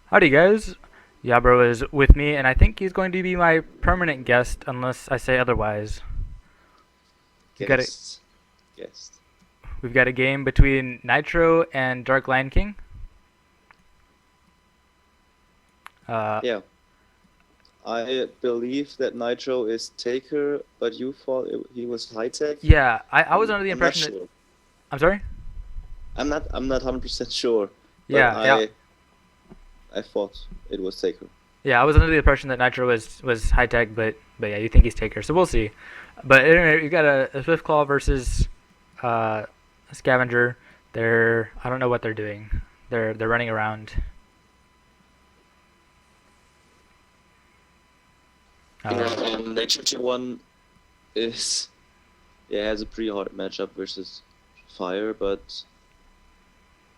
Howdy guys, YaBro0 is with me, and I think he's going to be my permanent guest unless I say otherwise. We've got a, Guest. Guest. we've got a game between NiiTR0 and darklionking. Uh, Yeah. I believe that Nitro is Taker, but you thought he was high tech. yeah, I was under the I'm not impression that. sure. I'm sorry? I'm not 100% sure, but Yeah, yeah. I thought it was Taker. Yeah, I was under the impression that NiiTR0 was high tech, but yeah, you think he's Taker, so we'll see. But anyway, we've got a Swiftclaw versus a Scavenger. I don't know what they're doing. They're running around. Yeah, Uh, Nature Tier 1 is has a pretty hard matchup versus Fire, but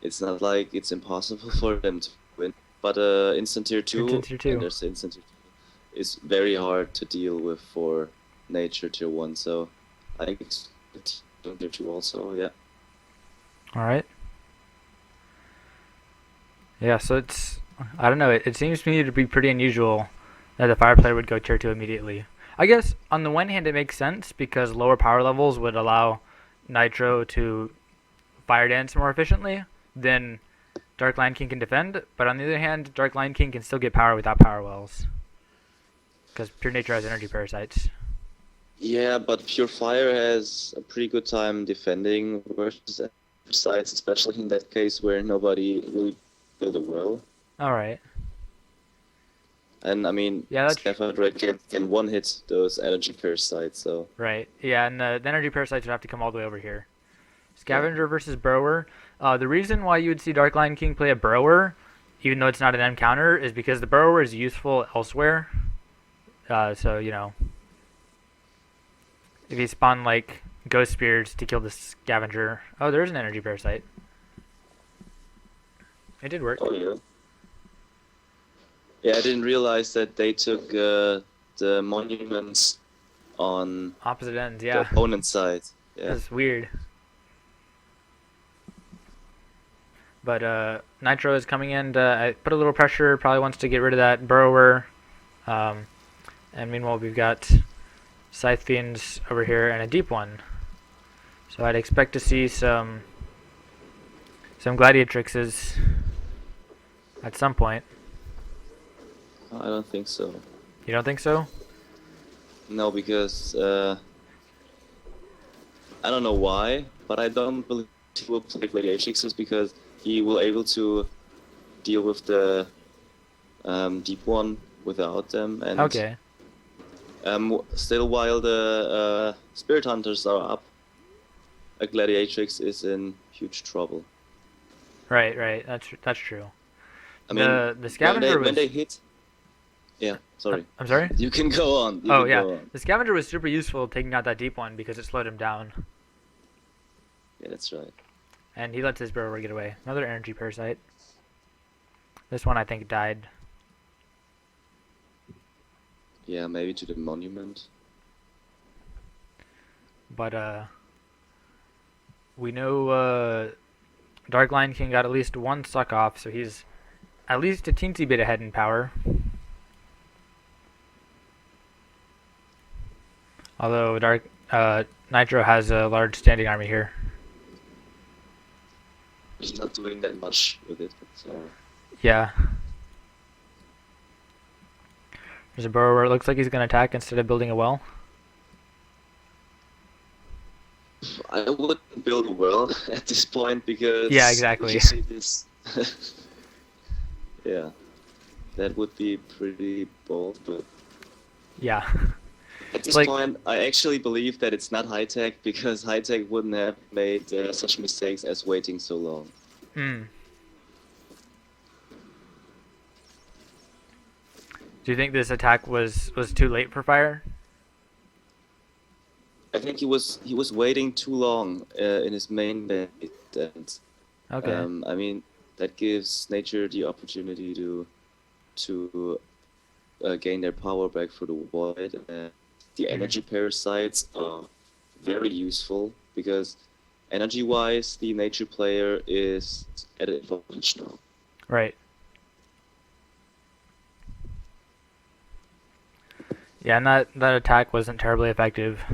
it's not like it's impossible for them to win. But Instant Tier 2, Instant Tier 2. and there's Instant Tier 2, is very hard to deal with for Nature Tier 1, so I think it's Tier 2 also, yeah. All right. Yeah, so I don't know. It seems to me to be pretty unusual that the fire player would go tier 2 immediately. I guess on the one hand it makes sense because lower power levels would allow NiiTR0 to fire dance more efficiently than Dark Lion King can defend. But on the other hand, Dark Lion King can still get power without power wells because Pure Nature has energy parasites. Yeah, but Pure Fire has a pretty good time defending versus sides, especially in that case where nobody really built a well. All right. And I mean, Yeah, that's Scaffold can one hit those energy parasites, so right. Yeah, and the energy parasites would have to come all the way over here. yeah. Scavenger versus Burrower. The reason why you would see Dark Lion King play a Burrower, even though it's not an M counter, is because the Burrower is useful elsewhere. So, if you spawn like Ghost Spears to kill the Scavenger. Oh, there's an energy parasite. It did work. Oh yeah. Yeah, I didn't realize that they took the monuments on Opposite ends, the yeah. opponent's side. Yeah. That's weird. But NiiTR0 is coming in. I put a little pressure. Probably wants to get rid of that Burrower. And meanwhile, we've got Scythe Fiends over here and a deep one. So I'd expect to see some Gladiatrixes at some point. I don't think so. You don't think so? No, because I don't know why, but I don't believe he will play Gladiatrixes because he will able to deal with the deep one without them, and Okay. still while the Spirit Hunters are up, a Gladiatrix is in huge trouble. Right. That's true. I mean, the Scavenger when they hit. Yeah, sorry. I'm sorry? You can go on. Oh, yeah. The Scavenger was super useful taking out that deep one because it slowed him down. Yeah, that's right. And he lets his Burrower get away. Another energy parasite. This one I think died. Yeah, maybe to the monument. But we know Dark Lion King got at least one suck off, so he's at least a teensy bit ahead in power. Although NiiTR0 has a large standing army here. He's not doing that much with it. So. Yeah. There's a Burrower. It looks like he's going to attack instead of building a well. I wouldn't build a well at this point because Yeah, exactly. if you see this, yeah, that would be pretty bold. But Yeah. at this point, I actually believe that it's not high tech because high tech wouldn't have made such mistakes as waiting so long. Do you think this attack was too late for Fire? I think he was waiting too long in his main base, and Okay. I mean that gives nature the opportunity to gain their power back through the void. The energy parasites are very useful because energy-wise, the nature player is at an advantage now. Right. Yeah, and that attack wasn't terribly effective.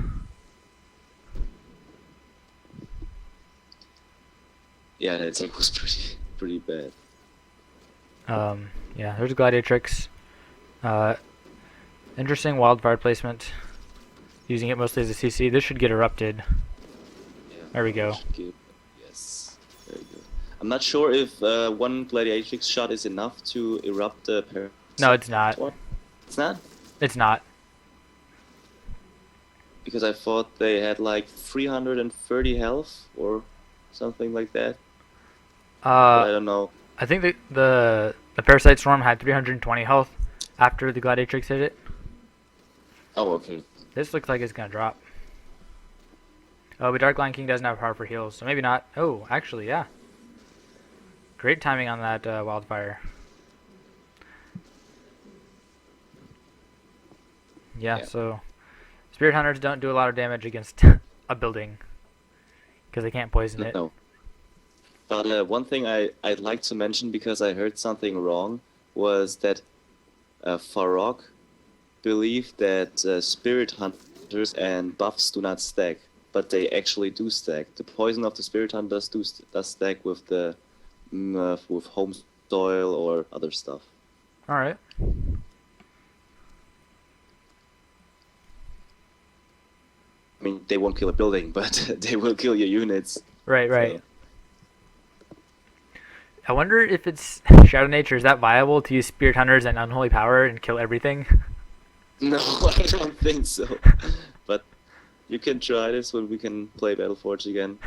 Yeah, that attack was pretty bad. Yeah, there's Gladiatrix. Interesting wildfire placement. Using it mostly as a CC. This should get erupted. Yeah, There we go. Yes, very good. I'm not sure if one Gladiatrix shot is enough to erupt the parasite. No, it's not. It's not? It's not. Because I thought they had like 330 health or something like that. But I don't know. I think the Parasite Swarm had 320 health after the Gladiatrix hit it. Oh, okay. This looks like it's gonna drop. Oh, but darklionking doesn't have power for heals, so maybe not. Oh, actually, yeah. Great timing on that wildfire. Yeah, so Spirit Hunters don't do a lot of damage against a building because they can't poison it. No. But one thing I'd like to mention, because I heard something wrong, was that Farok believed that Spirit Hunters and buffs do not stack, but they actually do stack. The poison of the Spirit Hunters does stack with the with home soil or other stuff. All right. I mean, they won't kill a building, but they will kill your units. Right. So. I wonder if it's Shadow Nature. Is that viable to use Spirit Hunters and Unholy Power and kill everything? No, I don't think so. But you can try this when we can play Battleforge again,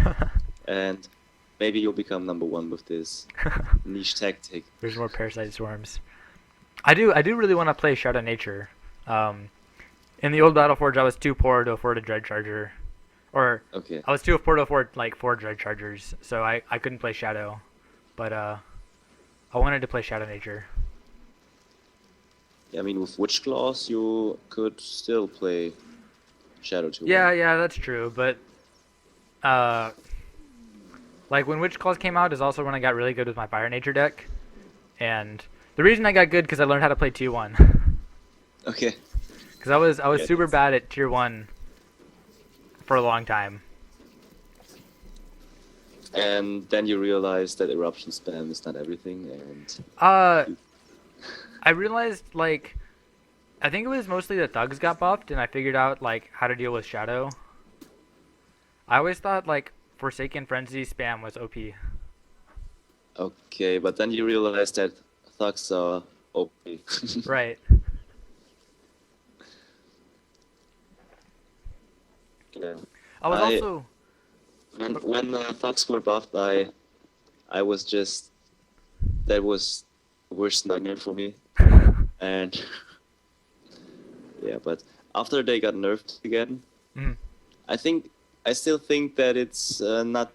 and maybe you'll become #1 with this niche tactic. There's more Parasite Swarms. I do really want to play Shadow Nature. In the old Battleforge, I was too poor to afford a Dread Charger, or I was too poor to afford like 4 Dread Chargers, so I couldn't play Shadow. But I wanted to play Shadow Nature. Yeah, I mean, with Witch Claws, you could still play Shadow 2. Yeah, that's true. But like when Witch Claws came out is also when I got really good with my Fire Nature deck, and the reason I got good because I learned how to play Tier 1. Okay. Because I was super bad at Tier 1 for a long time. And then you realize that eruption spam is not everything, and I realized like I think it was mostly the thugs got buffed, and I figured out like how to deal with Shadow. I always thought like Forsaken Frenzy spam was OP. Okay, but then you realize that thugs are OP. Right. Yeah. I was also when thugs were buffed, I was just, that was the worst nightmare for me. And yeah, but after they got nerfed again, I still think that it's not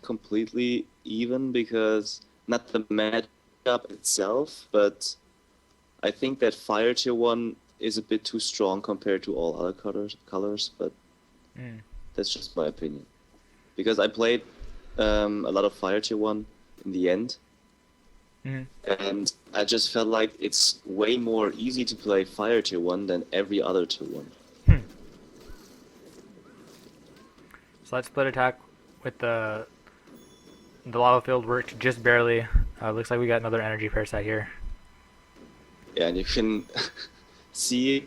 completely even, because not the matchup itself, but I think that Fire Tier 1 is a bit too strong compared to all other colors, but that's just my opinion. Because I played a lot of Fire Tier 1 in the end, and I just felt like it's way more easy to play Fire Tier 1 than every other Tier 1. So that split attack with the lava field worked just barely. Looks like we got another energy parasite here. Yeah, and you can see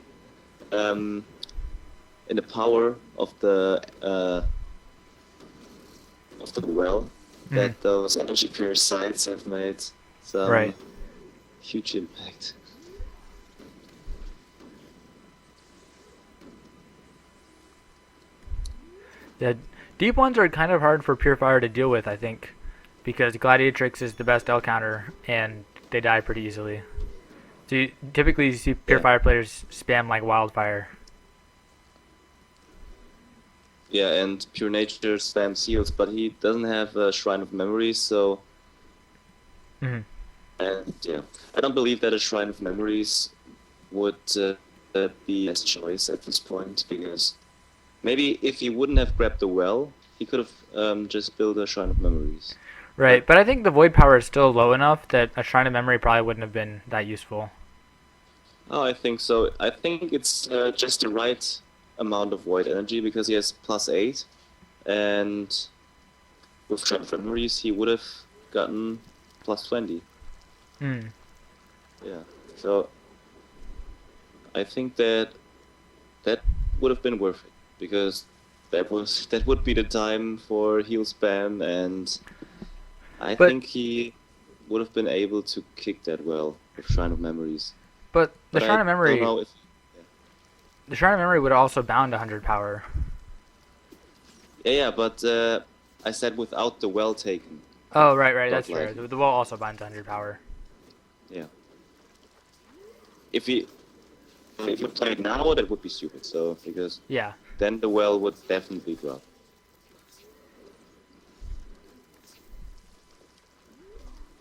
in the power of the well that those energy parasites have made some huge impact. Yeah, deep ones are kind of hard for Pure Fire to deal with, I think, because Gladiatrix is the best L counter and they die pretty easily. So typically you see Pure Fire players spam like wildfire. Yeah, and Pure Nature spams seals, but he doesn't have a Shrine of Memories, so... And yeah, I don't believe that a Shrine of Memories would be his choice at this point, because maybe if he wouldn't have grabbed the well, he could have just built a Shrine of Memories. Right, but I think the Void Power is still low enough that a Shrine of Memory probably wouldn't have been that useful. Oh, I think so. I think it's just the right amount of void energy because he has +8, and with trap memories he would have gotten +20. Hmm. Yeah. So I think that would have been worth it because that would be the time for heal spam, and I But think he would have been able to kick that well with Shrine of Memories. the But Shrine I of don't Memory, know if. the Shrine of Memory would also bound 100 power. Yeah, but I said without the well taken. Oh, right, Dark that's fair. Lightning. The wall also binds 100 power. Yeah. If he if you play it now, that would be stupid. So because Yeah. then the well would definitely drop.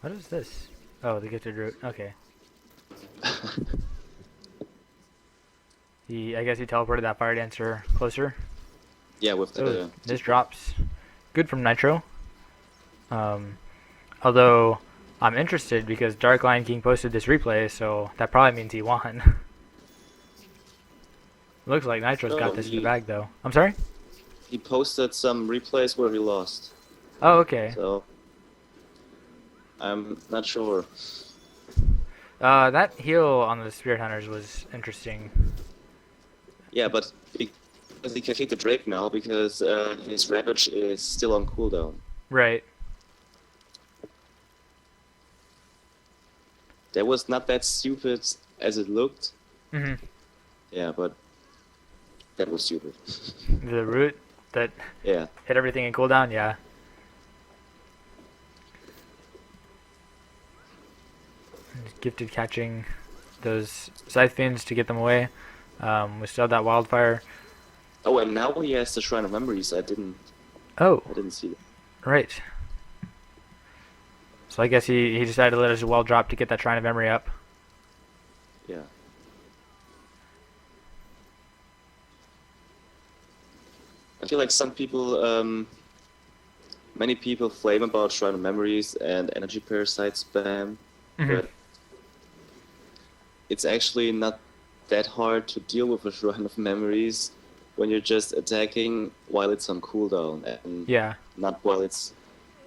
What is this? Oh, the gifted root. Okay. I guess he teleported that fire dancer closer. Yeah, with Oh, the this drops. Good from Nitro. Um, although I'm interested because Dark Lion King posted this replay, so that probably means he won. Looks like Nitro's got this in the bag, though. I'm sorry? he posted some replays where he lost. Oh, okay. So I'm not sure. That heal on the Spirit Hunters was interesting. Yeah, but because he can kick the Drake now because his Ravage is still on cooldown. Right. That was not that stupid as it looked. Hmm. Yeah, but that was stupid. The root that Yeah. hit everything in cooldown, yeah. Gifted catching those Scythe Fiends to get them away. We still have that Wildfire. Oh, and now he has the Shrine of Memories. I didn't Oh, see that. right. So I guess he decided to let his well drop to get that Shrine of Memory up. Yeah. I feel like some people, many people flame about Shrine of Memories and Energy Parasite spam, but it's actually not that hard to deal with a Shrine of Memories when you're just attacking while it's on cooldown and Yeah. not while it's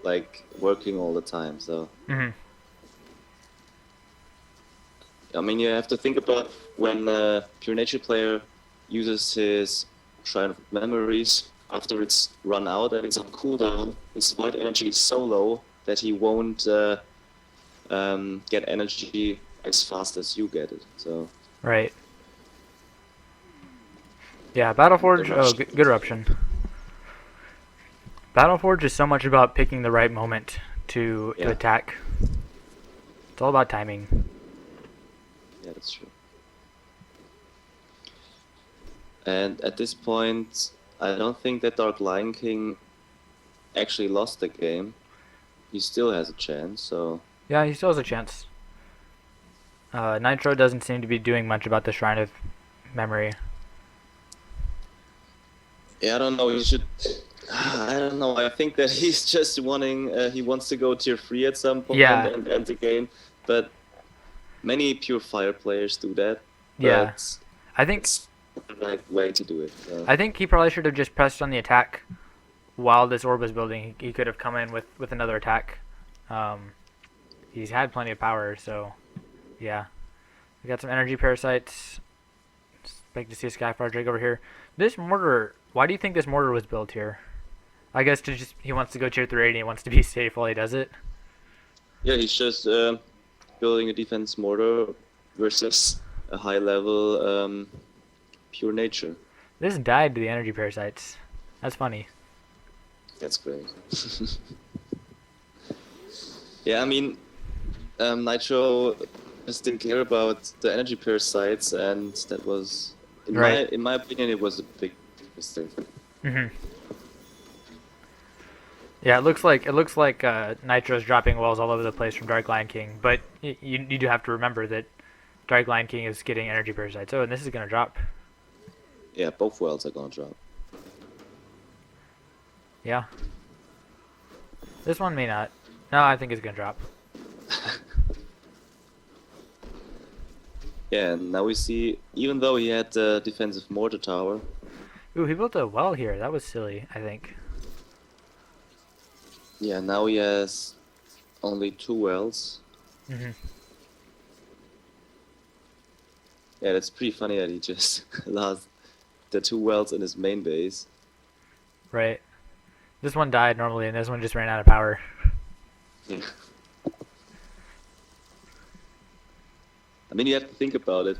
like working all the time. So I mean, you have to think about when a Pure Nature player uses his Shrine of Memories after it's run out and it's on cooldown. His void energy is so low that he won't get energy as fast as you get it. So Right. Yeah, Battleforge. Oh, good eruption. Battleforge is so much about picking the right moment to attack. It's all about timing. Yeah, that's true. And at this point, I don't think that Dark Lion King actually lost the game. He still has a chance, so... Yeah, he still has a chance. Nitro doesn't seem to be doing much about the Shrine of Memory. Yeah, I don't know, he should... I don't know, I think that he's just wanting... he wants to go tier 3 at some point and end the game, but many Pure Fire players do that. Yeah. I think... It's the right way to do it. So. I think he probably should have just pressed on the attack while this orb was building. He could have come in with another attack. He's had plenty of power, so yeah. We got some energy parasites. Expect to see a Skyfire Drake over here. This mortar, why do you think this mortar was built here? I guess he wants to go tier 3 and he wants to be safe while he does it. Yeah, he's just building a defense mortar versus a high level Pure Nature. This died to the energy parasites. That's funny. That's great. Yeah, I mean, Nitro just didn't care about the energy parasites, and that was, in my opinion, it was a big mistake. Yeah, it looks like Nitro's dropping wells all over the place from Dark Lion King, but you do have to remember that Dark Lion King is getting energy parasites. Oh, and this is gonna drop. Yeah, both wells are gonna drop. Yeah. This one may not. No, I think it's gonna drop. Yeah, and now we see, even though he had the defensive mortar tower, Ooh, he built a well here. That was silly, I think. yeah, now he has only 2 wells. Hmm. Yeah, that's pretty funny that he just lost the 2 wells in his main base. Right. This one died normally, and this one just ran out of power. Yeah. I mean, you have to think about it.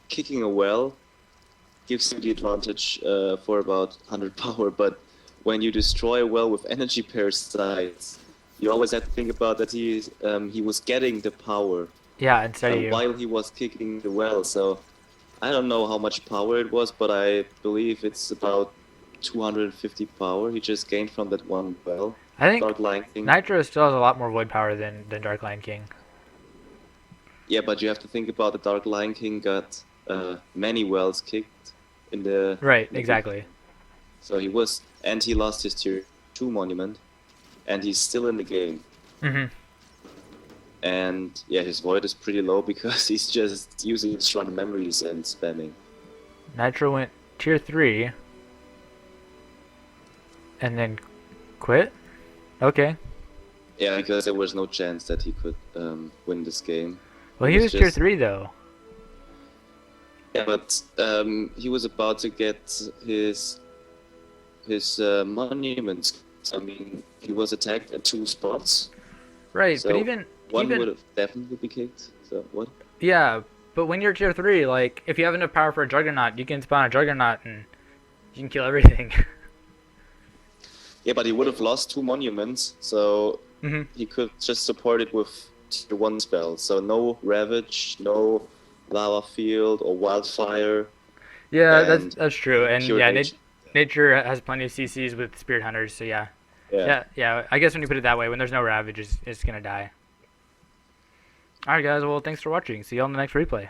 Kicking a well gives you the advantage for about 100 power, but when you destroy a well with energy parasites, you always have to think about that he was getting the power Yeah, instead of you. while he was kicking the well. So I don't know how much power it was, but I believe it's about 250 power he just gained from that one well. I think darklionking. NiiTR0 still has a lot more wood power than darklionking. Yeah, but you have to think about the darklionking got many wells kicked in the Right, in the exactly. So he lost his tier 2 monument, and he's still in the game. Hmm. And yeah, his void is pretty low because he's just using strong memories and spamming. NiiTR0 went tier 3 and then quit? Okay. Yeah, because there was no chance that he could win this game. Well, he was tier 3 though. Yeah, but he was about to get his monuments. I mean, he was attacked at 2 spots. Right, So but even one would have definitely been kicked. So what? yeah, but when you're tier 3, like if you have enough power for a Juggernaut, you can spawn a Juggernaut and you can kill everything. Yeah, but he would have lost 2 monuments, so Hmm. he could just support it with tier 1 spell. So no Ravage, no Lava Field or Wildfire. Yeah, And that's true. And pure yeah, nature. nature has plenty of CCs with Spirit Hunters, so yeah. Yeah. Yeah. I guess when you put it that way, when there's no Ravage, it's gonna die. Alright guys, well thanks for watching. See you on the next replay.